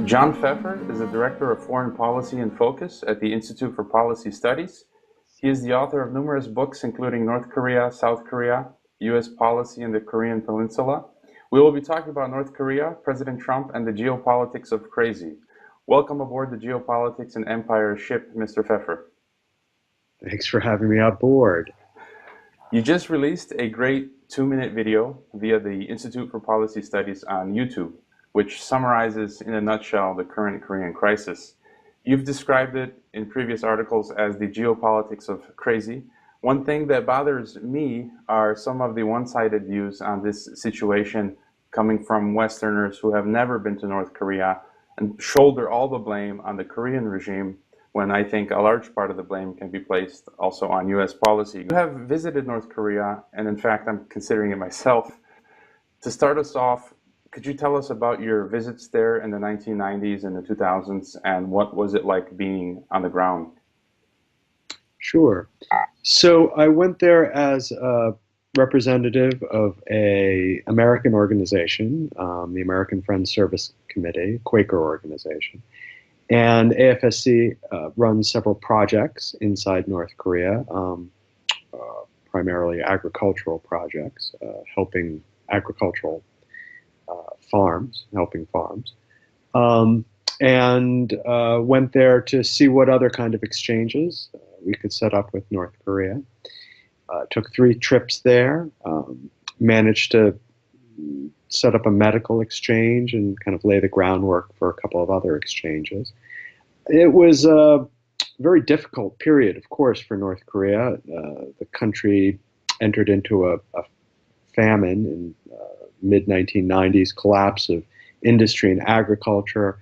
John Feffer is the Director of Foreign Policy and Focus at the Institute for Policy Studies. He is the author of numerous books, including North Korea, South Korea, U.S. Policy in the Korean Peninsula. We will be talking about North Korea, President Trump, and the geopolitics of crazy. Welcome aboard the Geopolitics and Empire ship, Mr. Feffer. Thanks for having me aboard. You just released a great 2-minute video via the Institute for Policy Studies on YouTube, which summarizes in a nutshell the current Korean crisis. You've described it in previous articles as the geopolitics of crazy. One thing that bothers me are some of the one-sided views on this situation coming from Westerners who have never been to North Korea and shoulder all the blame on the Korean regime, when I think a large part of the blame can be placed also on US policy. You have visited North Korea, and in fact, I'm considering it myself. To start us off, could you tell us about your visits there in the 1990s and the 2000s, and what was it like being on the ground? Sure. So I went there as a representative of an American organization, the American Friends Service Committee, Quaker organization. And AFSC runs several projects inside North Korea, primarily agricultural projects, helping agricultural helping farms, and went there to see what other kind of exchanges we could set up with North Korea. Took 3 trips there, managed to set up a medical exchange and kind of lay the groundwork for a couple of other exchanges. It was a very difficult period, of course, for North Korea. The country entered into a famine in mid-1990s, collapse of industry and agriculture,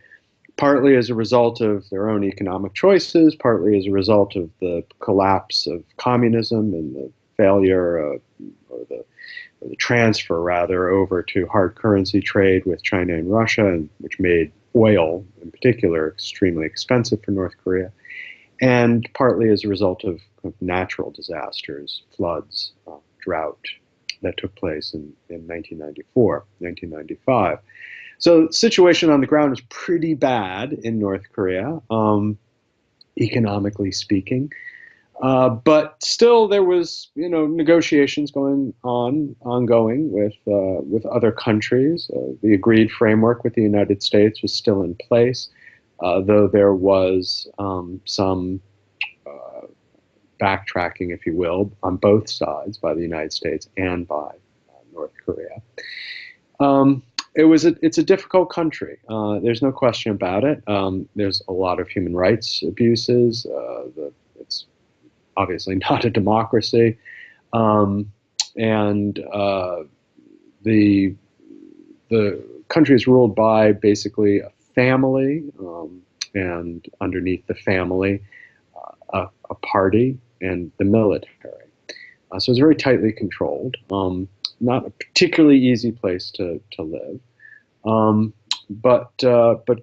partly as a result of their own economic choices, partly as a result of the collapse of communism and the failure or the transfer, rather, over to hard currency trade with China and Russia, which made oil, in particular, extremely expensive for North Korea, and partly as a result of natural disasters, floods, drought, that took place in 1994, 1995. So the situation on the ground was pretty bad in North Korea, economically speaking. But still there was, negotiations ongoing with other countries. The agreed framework with the United States was still in place, though there was some backtracking, if you will, on both sides, by the United States and by North Korea. It's a difficult country. There's no question about it. There's a lot of human rights abuses. It's obviously not a democracy, and the country is ruled by basically a family, and underneath the family, a party and the military. So it's very tightly controlled. Not a particularly easy place to live. But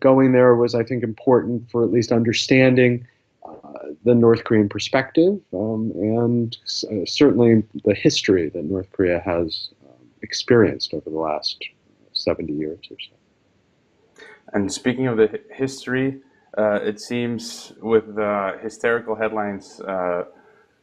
going there was, I think, important for at least understanding the North Korean perspective, and certainly the history that North Korea has experienced over the last 70 years or so. And speaking of the history, it seems with the hysterical headlines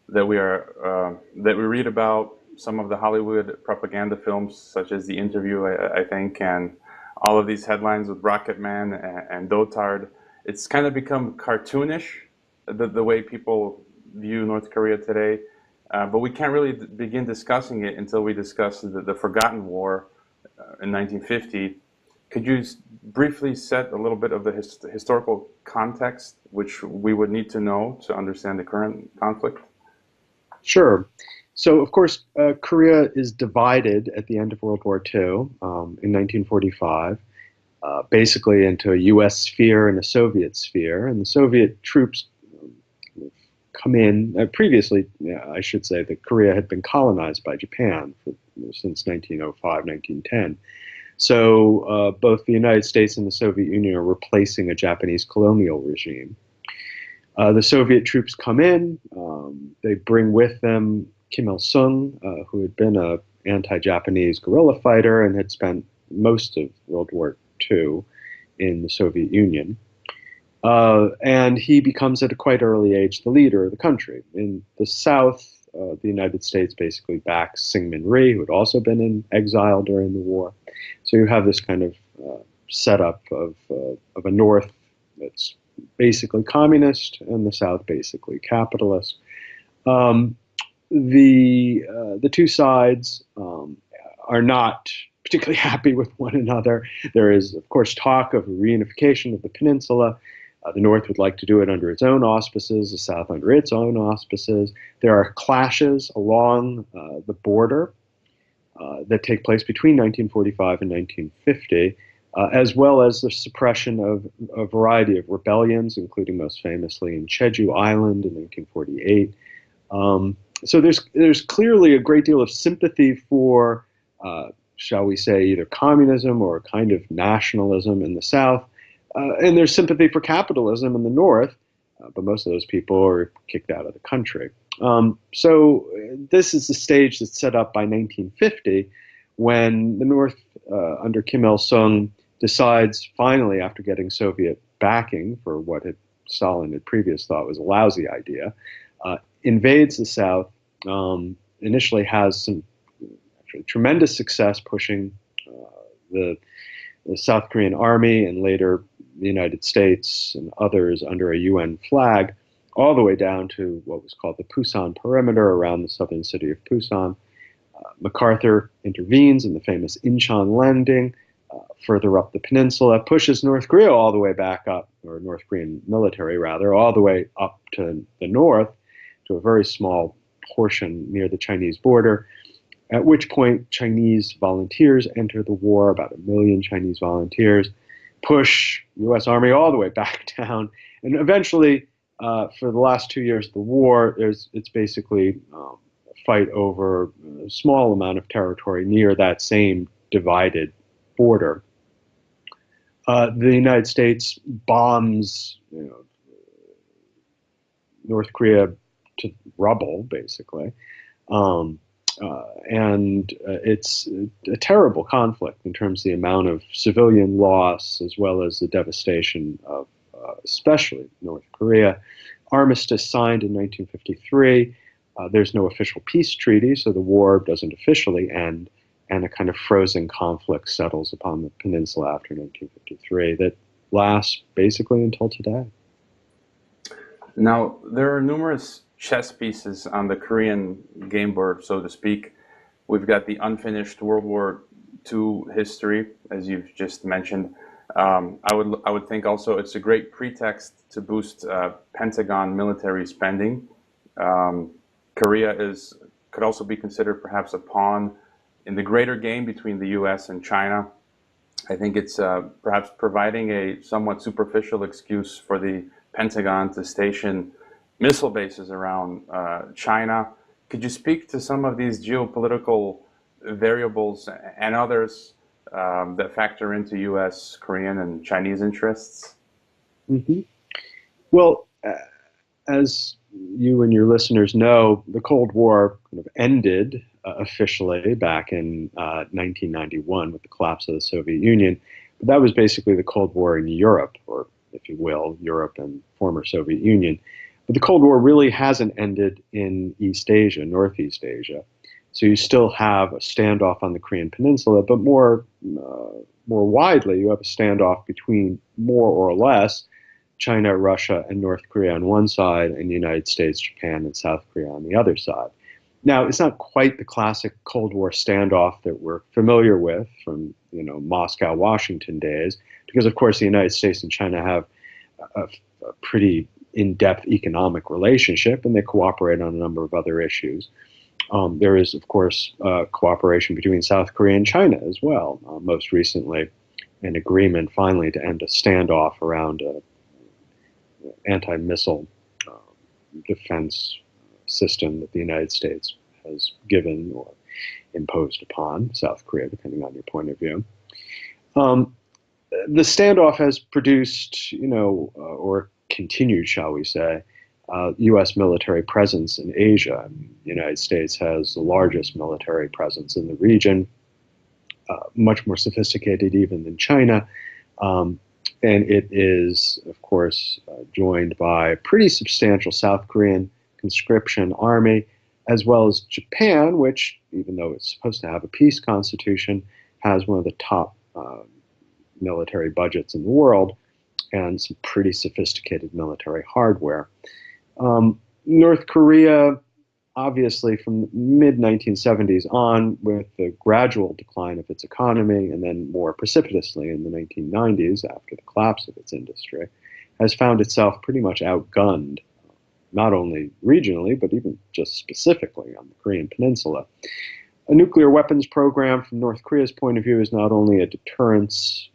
that we read about, some of the Hollywood propaganda films, such as The Interview, I think, and all of these headlines with Rocket Man and Dotard, it's kind of become cartoonish, the way people view North Korea today. But we can't really begin discussing it until we discuss the Forgotten War in 1950. Could you briefly set a little bit of the historical context, which we would need to know to understand the current conflict? Sure. So, of course, Korea is divided at the end of World War II in 1945, basically into a U.S. sphere and a Soviet sphere. And the Soviet troops come in. Previously, I should say that Korea had been colonized by Japan since 1905, 1910. So both the United States and the Soviet Union are replacing a Japanese colonial regime. The Soviet troops come in. They bring with them Kim Il-sung, who had been an anti-Japanese guerrilla fighter and had spent most of World War II in the Soviet Union. And he becomes at a quite early age the leader of the country. In the South, the United States basically backs Syngman Rhee, who had also been in exile during the war. So you have this kind of setup of a North that's basically communist and the South basically capitalist. The two sides are not particularly happy with one another. There is, of course, talk of a reunification of the peninsula. The North would like to do it under its own auspices, the South under its own auspices. There are clashes along the border that take place between 1945 and 1950, as well as the suppression of a variety of rebellions, including most famously in Jeju Island in 1948. So there's clearly a great deal of sympathy for, shall we say, either communism or a kind of nationalism in the South. And there's sympathy for capitalism in the North, but most of those people are kicked out of the country. So this is the stage that's set up by 1950, when the North, under Kim Il-sung, decides finally, after getting Soviet backing for what Stalin had previously thought was a lousy idea, invades the South, initially has some actually tremendous success pushing the South Korean army and later the United States and others under a UN flag all the way down to what was called the Pusan perimeter around the southern city of Pusan. MacArthur intervenes in the famous Incheon landing further up the peninsula, pushes North Korea all the way back up, or North Korean military rather, all the way up to the north to a very small portion near the Chinese border, at which point Chinese volunteers enter the war, about 1 million Chinese volunteers, push U.S. Army all the way back down, and eventually, for the last 2 years of the war, it's basically a fight over a small amount of territory near that same divided border. The United States bombs North Korea to rubble, basically. And it's a terrible conflict in terms of the amount of civilian loss as well as the devastation of especially North Korea. Armistice signed in 1953. There's no official peace treaty, so the war doesn't officially end, and a kind of frozen conflict settles upon the peninsula after 1953 that lasts basically until today. Now, there are numerous chess pieces on the Korean game board, so to speak. We've got the unfinished World War II history, as you've just mentioned. I would think also it's a great pretext to boost Pentagon military spending. Korea could also be considered perhaps a pawn in the greater game between the U.S. and China. I think it's perhaps providing a somewhat superficial excuse for the Pentagon to station missile bases around China. Could you speak to some of these geopolitical variables and others that factor into U.S., Korean, and Chinese interests? Mm-hmm. Well, as you and your listeners know, the Cold War kind of ended officially back in 1991 with the collapse of the Soviet Union. But that was basically the Cold War in Europe, or if you will, Europe and former Soviet Union. But the Cold War really hasn't ended in East Asia, Northeast Asia. So you still have a standoff on the Korean Peninsula, but more widely, you have a standoff between more or less China, Russia, and North Korea on one side, and the United States, Japan, and South Korea on the other side. Now, it's not quite the classic Cold War standoff that we're familiar with from Moscow, Washington days, because of course the United States and China have a pretty in-depth economic relationship, and they cooperate on a number of other issues. There is, of course, cooperation between South Korea and China as well. Most recently, an agreement finally to end a standoff around an anti-missile defense system that the United States has given or imposed upon South Korea, depending on your point of view. The standoff has produced, or continued, shall we say, U.S. military presence in Asia. The United States has the largest military presence in the region, much more sophisticated even than China. And it is, of course, joined by a pretty substantial South Korean conscription army, as well as Japan, which, even though it's supposed to have a peace constitution, has one of the top military budgets in the world and some pretty sophisticated military hardware. North Korea, obviously, from the mid-1970s on, with the gradual decline of its economy, and then more precipitously in the 1990s after the collapse of its industry, has found itself pretty much outgunned, not only regionally, but even just specifically on the Korean Peninsula. A nuclear weapons program, from North Korea's point of view, is not only a deterrence,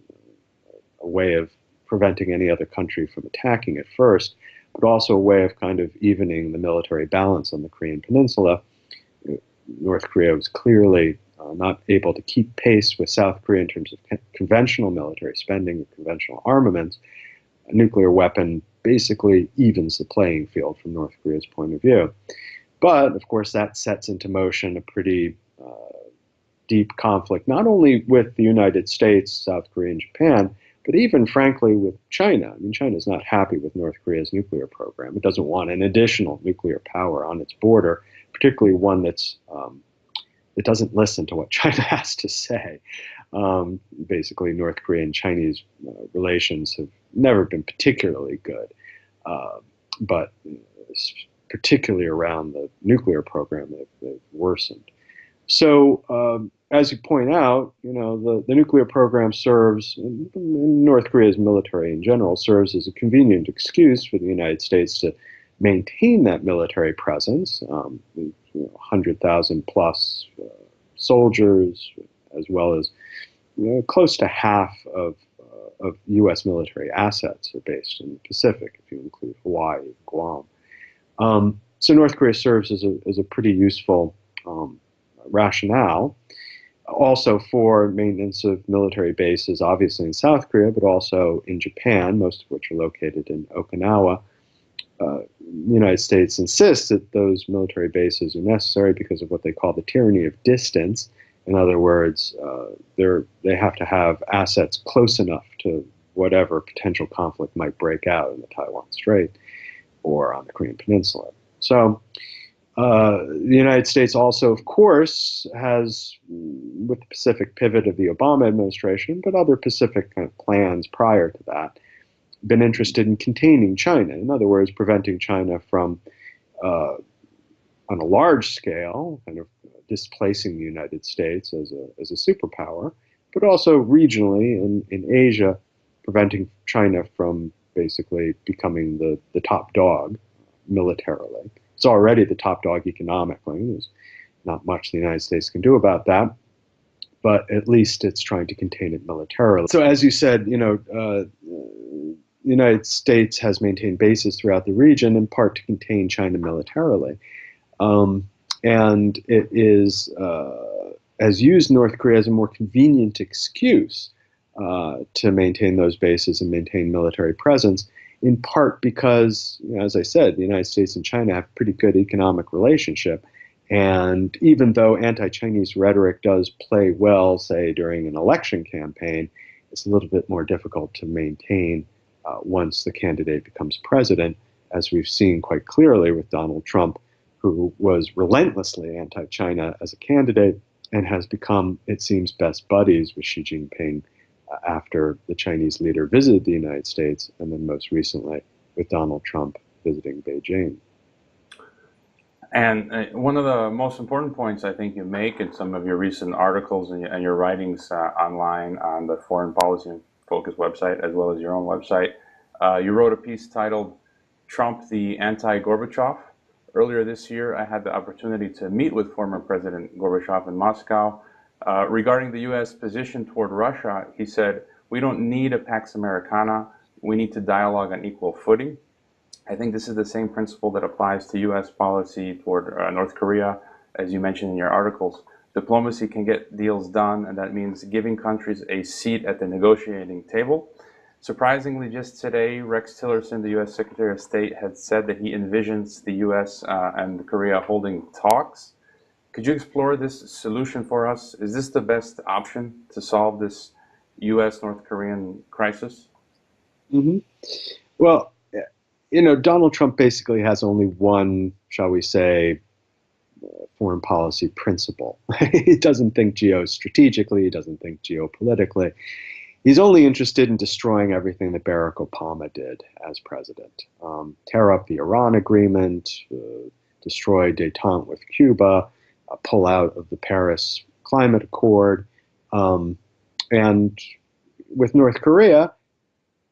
a way of preventing any other country from attacking it first, but also a way of kind of evening the military balance on the Korean Peninsula. North Korea was clearly not able to keep pace with South Korea in terms of conventional military spending and conventional armaments. A nuclear weapon basically evens the playing field from North Korea's point of view. But, of course, that sets into motion a pretty deep conflict, not only with the United States, South Korea, and Japan, but even, frankly, with China. I mean, China's not happy with North Korea's nuclear program. It doesn't want an additional nuclear power on its border, particularly one that doesn't listen to what China has to say. Basically, North Korean and Chinese relations have never been particularly good, but particularly around the nuclear program, they've worsened. So, as you point out, the nuclear program serves, and North Korea's military in general, serves as a convenient excuse for the United States to maintain that military presence, 100,000 plus soldiers, as well as close to half of U.S. military assets are based in the Pacific, if you include Hawaii and Guam. So North Korea serves as a pretty useful rationale, also for maintenance of military bases, obviously in South Korea, but also in Japan, most of which are located in Okinawa. The United States insists that those military bases are necessary because of what they call the tyranny of distance. In other words, they have to have assets close enough to whatever potential conflict might break out in the Taiwan Strait or on the Korean Peninsula. So the United States also, of course, has, with the Pacific pivot of the Obama administration, but other Pacific kind of plans prior to that, been interested in containing China. In other words, preventing China from, on a large scale, kind of displacing the United States as a superpower, but also regionally in Asia, preventing China from basically becoming the top dog militarily. It's already the top dog economically. There's not much the United States can do about that, but at least it's trying to contain it militarily. So as you said, the United States has maintained bases throughout the region in part to contain China militarily. And it has used North Korea as a more convenient excuse to maintain those bases and maintain military presence, in part because, as I said, the United States and China have a pretty good economic relationship. And even though anti-Chinese rhetoric does play well, say, during an election campaign, it's a little bit more difficult to maintain once the candidate becomes president, as we've seen quite clearly with Donald Trump, who was relentlessly anti-China as a candidate and has become, it seems, best buddies with Xi Jinping after the Chinese leader visited the United States, and then most recently with Donald Trump visiting Beijing. And one of the most important points I think you make in some of your recent articles and your writings online on the Foreign Policy Focus website, as well as your own website, you wrote a piece titled "Trump the Anti-Gorbachev." Earlier this year, I had the opportunity to meet with former President Gorbachev in Moscow. Regarding the U.S. position toward Russia, he said, "We don't need a Pax Americana. We need to dialogue on equal footing." I think this is the same principle that applies to U.S. policy toward North Korea, as you mentioned in your articles. Diplomacy can get deals done, and that means giving countries a seat at the negotiating table. Surprisingly, just today, Rex Tillerson, the U.S. Secretary of State, had said that he envisions the U.S. And Korea holding talks. Could you explore this solution for us? Is this the best option to solve this U.S.-North Korean crisis? Hmm. Well, Donald Trump basically has only one, shall we say, foreign policy principle. He doesn't think geostrategically, he doesn't think geopolitically. He's only interested in destroying everything that Barack Obama did as president. Tear up the Iran agreement, destroy détente with Cuba, pull out of the Paris Climate Accord. And with North Korea,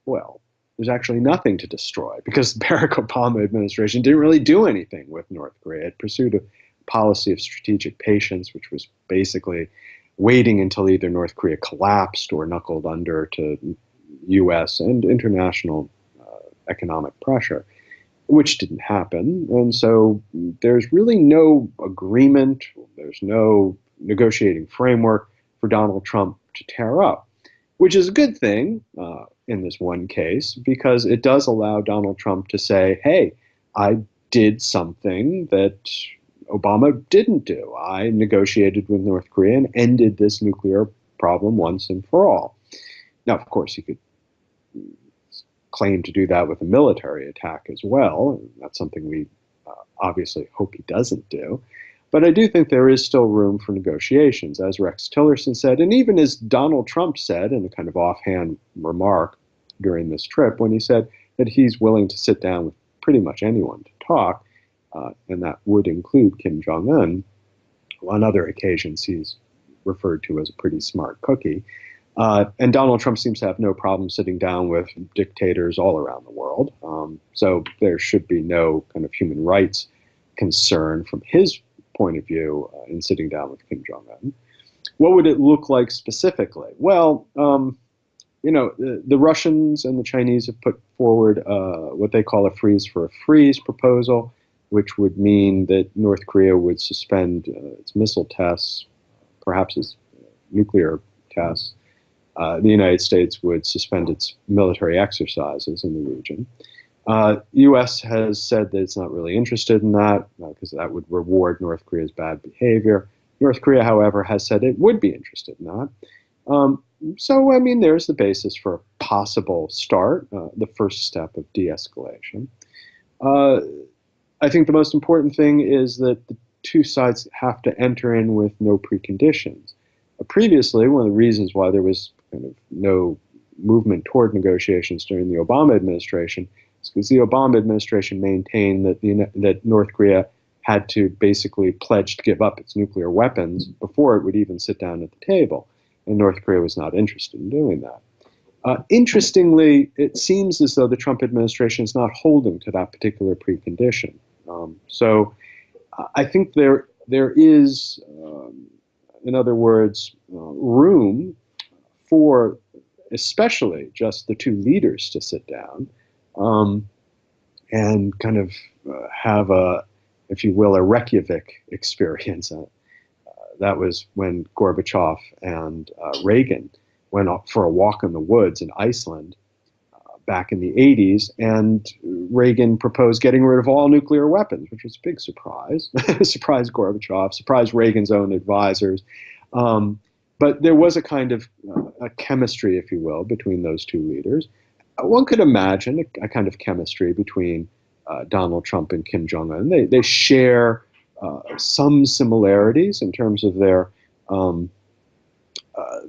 well, there's actually nothing to destroy because the Barack Obama administration didn't really do anything with North Korea. It pursued a policy of strategic patience, which was basically waiting until either North Korea collapsed or knuckled under to U.S. and international economic pressure, which didn't happen. And so there's really no agreement, there's no negotiating framework for Donald Trump to tear up, which is a good thing in this one case, because it does allow Donald Trump to say, hey, I did something that Obama didn't do. I negotiated with North Korea and ended this nuclear problem once and for all. Now, of course, he could claim to do that with a military attack as well. That's something we obviously hope he doesn't do. But I do think there is still room for negotiations, as Rex Tillerson said, and even as Donald Trump said in a kind of offhand remark during this trip, when he said that he's willing to sit down with pretty much anyone to talk, and that would include Kim Jong-un. On other occasions, he's referred to as a pretty smart cookie. And Donald Trump seems to have no problem sitting down with dictators all around the world. So there should be no kind of human rights concern from his point of view in sitting down with Kim Jong-un. What would it look like specifically? Well, the Russians and the Chinese have put forward what they call a freeze for a freeze proposal, which would mean that North Korea would suspend its missile tests, perhaps its nuclear tests. The United States would suspend its military exercises in the region. U.S. has said that it's not really interested in that because that would reward North Korea's bad behavior. North Korea, however, has said it would be interested in that. So, I mean, there's the basis for a possible start, the first step of de-escalation. I think the most important thing is that the two sides have to enter in with no preconditions. Previously, one of the reasons why there was kind of no movement toward negotiations during the Obama administration is because the Obama administration maintained that that North Korea had to basically pledge to give up its nuclear weapons before it would even sit down at the table, and North Korea was not interested in doing that. Interestingly, it seems as though the Trump administration is not holding to that particular precondition. So I think there is, in other words, room for especially just the two leaders to sit down and kind of have a, if you will, a Reykjavik experience. That was when Gorbachev and Reagan went off for a walk in the woods in Iceland back in the 80s, and Reagan proposed getting rid of all nuclear weapons, which was a big surprise. Surprised Gorbachev, surprised Reagan's own advisors. But there was a kind of a chemistry, if you will, between those two leaders. One could imagine a kind of chemistry between Donald Trump and Kim Jong-un. They share some similarities in terms of their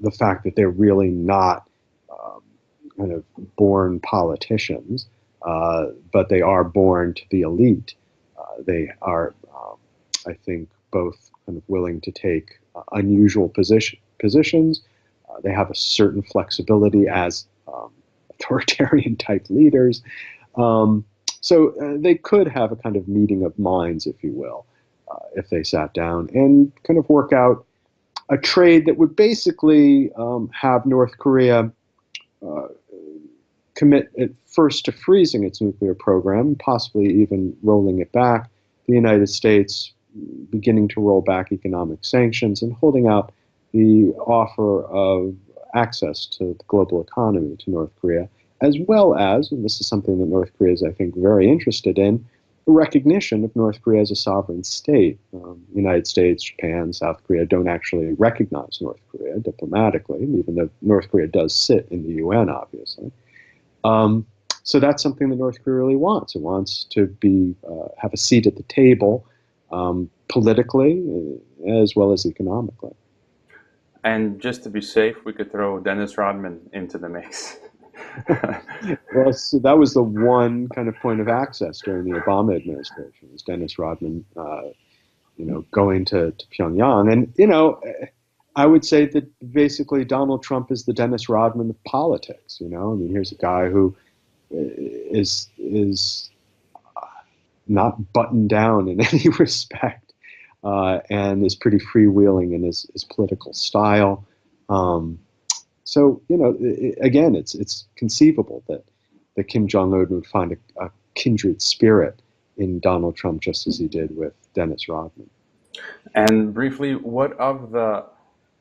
the fact that they're really not kind of born politicians, but they are born to the elite. They are, I think, both kind of willing to take unusual positions. They have a certain flexibility as authoritarian type leaders. So they could have a kind of meeting of minds, if you will, if they sat down and kind of work out a trade that would basically have North Korea commit at first to freezing its nuclear program, possibly even rolling it back, the United States beginning to roll back economic sanctions and holding out the offer of access to the global economy to North Korea, as well as, and this is something that North Korea is, I think, very interested in, the recognition of North Korea as a sovereign state. The United States, Japan, South Korea don't actually recognize North Korea diplomatically, even though North Korea does sit in the UN, obviously. Um, so that's something that North Korea really wants. It wants to be have a seat at the table politically as well as economically. And just to be safe, we could throw Dennis Rodman into the mix. Well, so that was the one kind of point of access during the Obama administration, was Dennis Rodman, going to Pyongyang. And, I would say that basically Donald Trump is the Dennis Rodman of politics. I mean, here's a guy who is not buttoned down in any respect, and is pretty freewheeling in his political style. Um, so, again, it's conceivable that Kim Jong Un would find a kindred spirit in Donald Trump, just as he did with Dennis Rodman. And briefly, what of the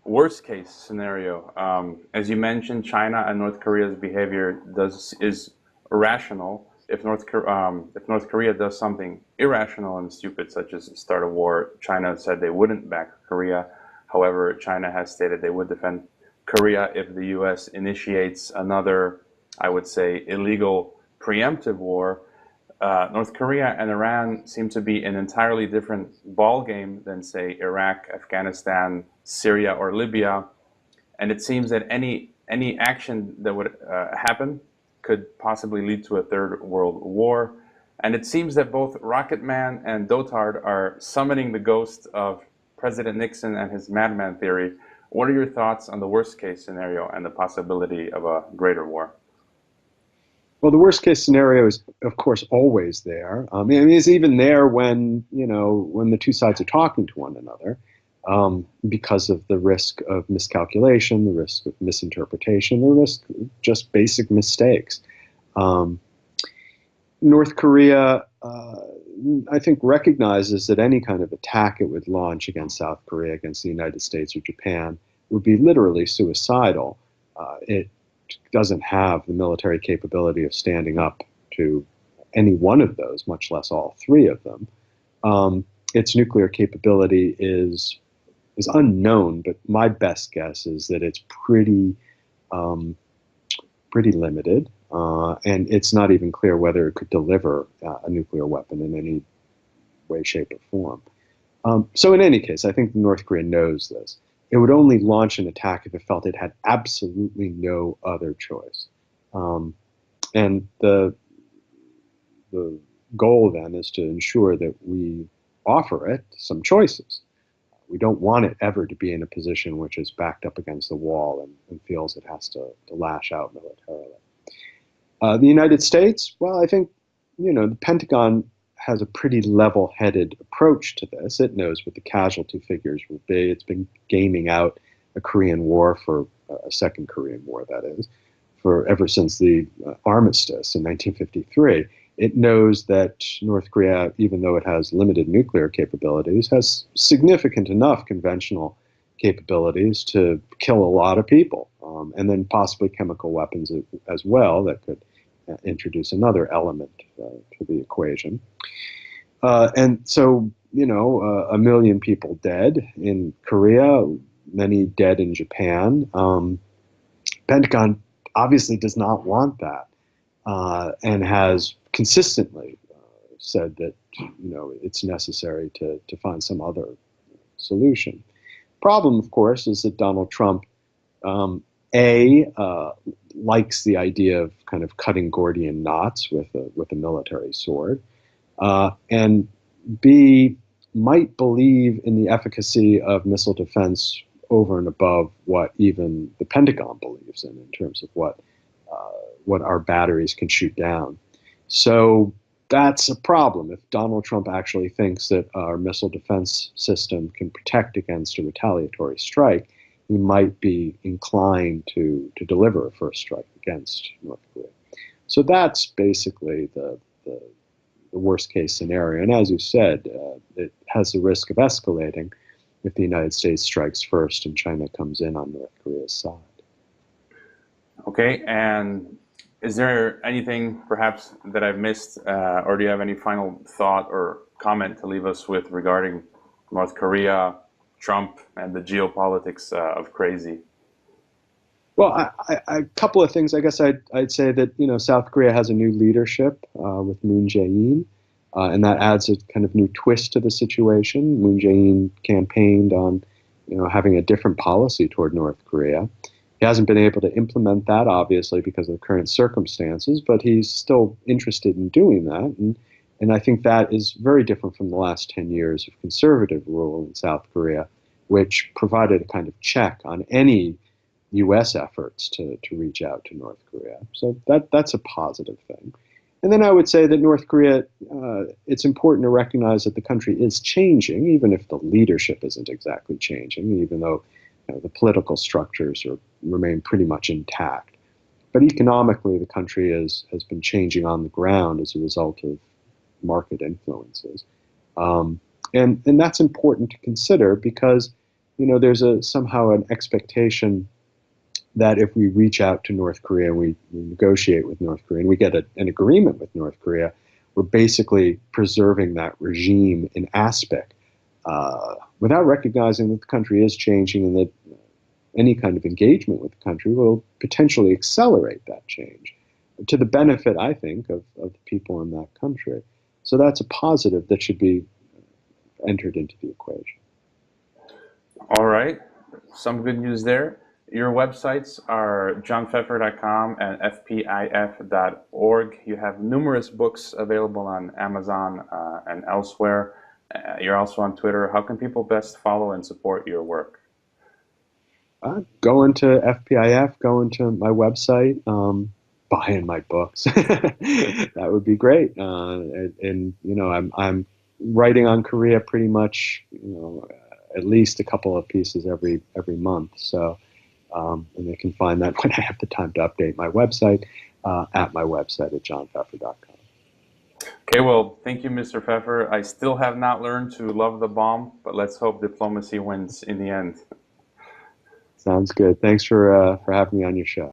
worst case scenario? As you mentioned, China and North Korea's behavior is irrational. If North Korea does something irrational and stupid, such as start a war, China said they wouldn't back Korea. However, China has stated they would defend Korea if the U.S. initiates another, I would say, illegal preemptive war. North Korea and Iran seem to be an entirely different ball game than, say, Iraq, Afghanistan, Syria, or Libya. And it seems that any action that would happen could possibly lead to a third world war. And it seems that both Rocket Man and Dotard are summoning the ghost of President Nixon and his madman theory. What are your thoughts on the worst case scenario and the possibility of a greater war? Well, the worst case scenario is, of course, always there. I mean, it's even there when the two sides are talking to one another, because of the risk of miscalculation, the risk of misinterpretation, the risk of just basic mistakes. Um, North Korea, I think, recognizes that any kind of attack it would launch against South Korea, against the United States or Japan, would be literally suicidal. It doesn't have the military capability of standing up to any one of those, much less all three of them. Its nuclear capability is unknown, but my best guess is that it's um, pretty limited, and it's not even clear whether it could deliver a nuclear weapon in any way, shape, or form. So in any case, I think North Korea knows this. It would only launch an attack if it felt it had absolutely no other choice. Um, and the goal then is to ensure that we offer it some choices. We don't want it ever to be in a position which is backed up against the wall and feels it has to lash out militarily. The United States, well, I think, the Pentagon has a pretty level-headed approach to this. It knows what the casualty figures will be. It's been gaming out a Korean War for a second Korean War, that is, for ever since the armistice in 1953. It knows that North Korea, even though it has limited nuclear capabilities, has significant enough conventional capabilities to kill a lot of people, and then possibly chemical weapons as well that could introduce another element to the equation. And so, a million people dead in Korea, many dead in Japan. Pentagon obviously does not want that, and has consistently said that it's necessary to find some other solution. Problem, of course, is that Donald Trump, likes the idea of kind of cutting Gordian knots with a military sword, and B, might believe in the efficacy of missile defense over and above what even the Pentagon believes in terms of what our batteries can shoot down. So that's a problem. If Donald Trump actually thinks that our missile defense system can protect against a retaliatory strike, he might be inclined to deliver a first strike against North Korea. So that's basically the worst case scenario. And as you said, it has the risk of escalating if the United States strikes first and China comes in on North Korea's side. Okay, and is there anything perhaps that I've missed, or do you have any final thought or comment to leave us with regarding North Korea, Trump, and the geopolitics of crazy? Well, a couple of things. I guess I'd say that South Korea has a new leadership with Moon Jae-in, and that adds a kind of new twist to the situation. Moon Jae-in campaigned on having a different policy toward North Korea. He hasn't been able to implement that, obviously, because of the current circumstances, but he's still interested in doing that, and I think that is very different from the last 10 years of conservative rule in South Korea, which provided a kind of check on any U.S. efforts to reach out to North Korea. So that's a positive thing. And then I would say that North Korea, it's important to recognize that the country is changing, even if the leadership isn't exactly changing, even though the political structures remain pretty much intact. But economically, the country has been changing on the ground as a result of market influences. And that's important to consider because there's somehow an expectation that if we reach out to North Korea and we negotiate with North Korea and we get an agreement with North Korea, we're basically preserving that regime in aspect without recognizing that the country is changing and that any kind of engagement with the country will potentially accelerate that change to the benefit, I think, of the people in that country. So that's a positive that should be entered into the equation. All right, some good news there. Your websites are johnfeffer.com and fpif.org. You have numerous books available on Amazon and elsewhere. You're also on Twitter. How can people best follow and support your work? Go into FPIF, go into my website, buy in my books. That would be great. And I'm writing on Korea pretty much, at least a couple of pieces every month. So. And they can find that when I have the time to update my website at my website at johnfeffer.com. Okay, well, thank you, Mr. Feffer. I still have not learned to love the bomb, but let's hope diplomacy wins in the end. Sounds good. Thanks for having me on your show.